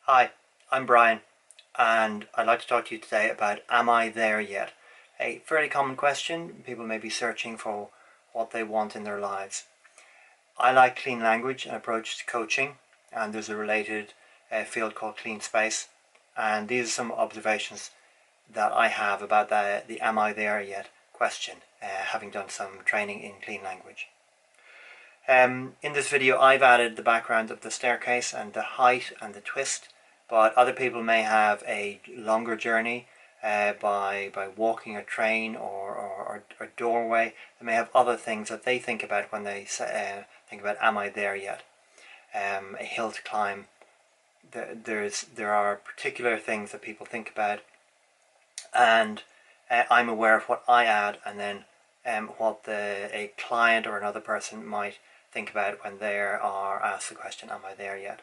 Hi, I'm Brian, and I'd like to talk to you today about Am I There Yet? A fairly common question. People may be searching for what they want in their lives. I like clean language and approach to coaching, and there's a related field called clean space. And these are some observations that I have about the Am I There Yet question, having done some training in clean language. In this video I've added the background of the staircase and the height and the twist, but other people may have a longer journey by walking a train or a doorway. They may have other things that they think about when they think about am I there yet? A hill to climb. There are particular things that people think about, and I'm aware of what I add and then what a client or another person might think about when they are asked the question, am I there yet?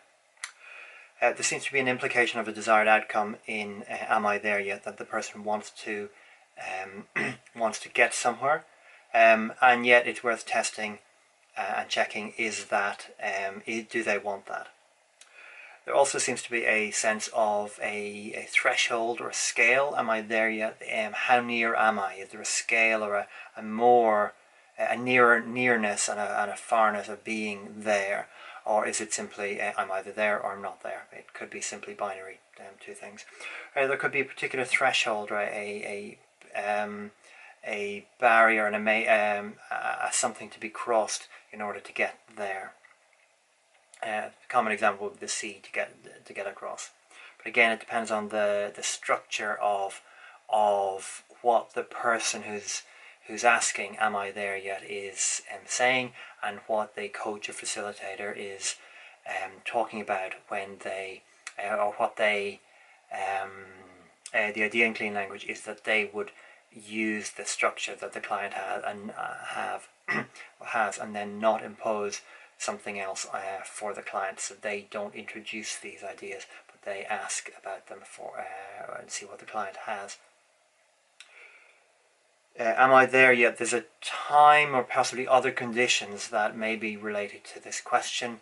There seems to be an implication of a desired outcome in am I there yet, that the person wants to get somewhere, and yet it's worth testing and checking, is that do they want that? There also seems to be a sense of a threshold or a scale. Am I there yet? How near am I? Is there a scale or a nearness and a farness of being there? Or is it simply I'm either there or I'm not there? It could be simply binary, two things. There could be a particular threshold or a barrier and something to be crossed in order to get there. Common example would be the sea to get across. But again, it depends on the structure of what the person who's asking, am I there yet, is saying, and what the coach or facilitator is talking about when they, or what they, the idea in clean language is that they would use the structure that the client has and then not impose something else for the client, so they don't introduce these ideas, but they ask about them and see what the client has. Am I there yet? There's a time or possibly other conditions that may be related to this question.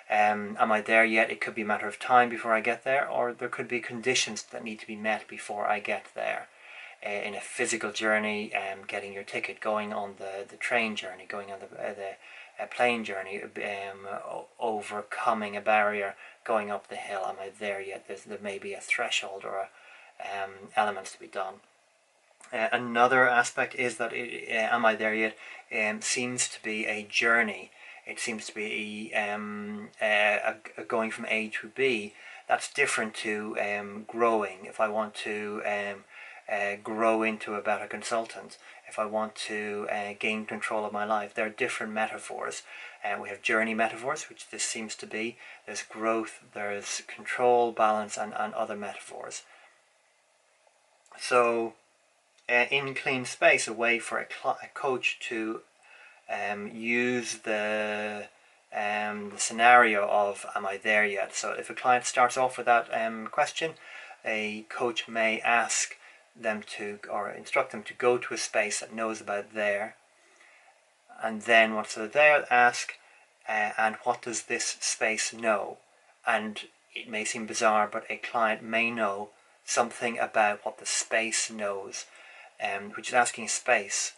Am I there yet? It could be a matter of time before I get there, or there could be conditions that need to be met before I get there. In a physical journey, getting your ticket, going on the train journey, going on a plane journey, overcoming a barrier, going up the hill. Am I there yet? There may be a threshold or elements to be done. Another aspect is that am I there yet seems to be a journey. It seems to be a going from A to B. That's different to growing. If I want to grow into a better consultant, if I want to gain control of my life, there are different metaphors. We have journey metaphors, which this seems to be. There's growth, there's control, balance, and other metaphors. So in clean space, a way for a coach to use the scenario of am I there yet? So if a client starts off with that question, a coach may ask them to, or instruct them to go to a space that knows about there, and then once they're there, ask and what does this space know? And it may seem bizarre, but a client may know something about what the space knows, which is asking space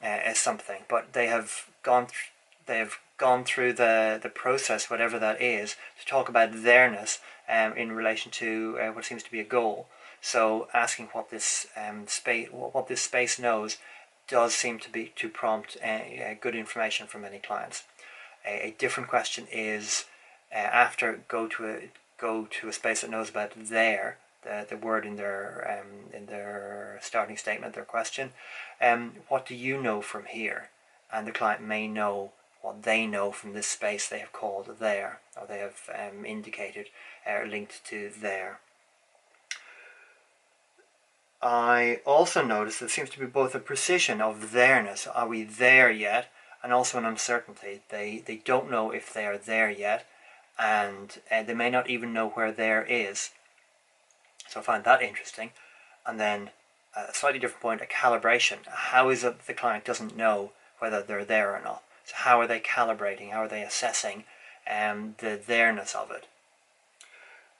as something, but they have gone through the process, whatever that is, to talk about theirness in relation to what seems to be a goal. So asking what this space knows does seem to prompt good information from many clients. A different question is after go to a space that knows about there, the word in their starting statement, their question. What do you know from here? And the client may know what they know from this space they have called there, or they have indicated linked to there. I also notice there seems to be both a precision of there-ness, are we there yet, and also an uncertainty. They don't know if they are there yet, and they may not even know where there is. So I find that interesting. And then a slightly different point, a calibration. How is it the client doesn't know whether they're there or not? So how are they calibrating? How are they assessing the there-ness of it?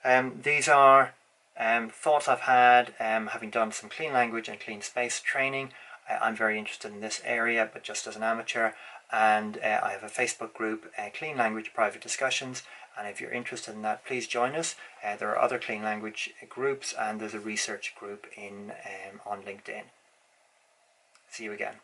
These are thoughts I've had having done some clean language and clean space training. I'm very interested in this area, but just as an amateur. And I have a Facebook group, Clean Language Private Discussions. And if you're interested in that, please join us. There are other clean language groups, and there's a research group on LinkedIn. See you again.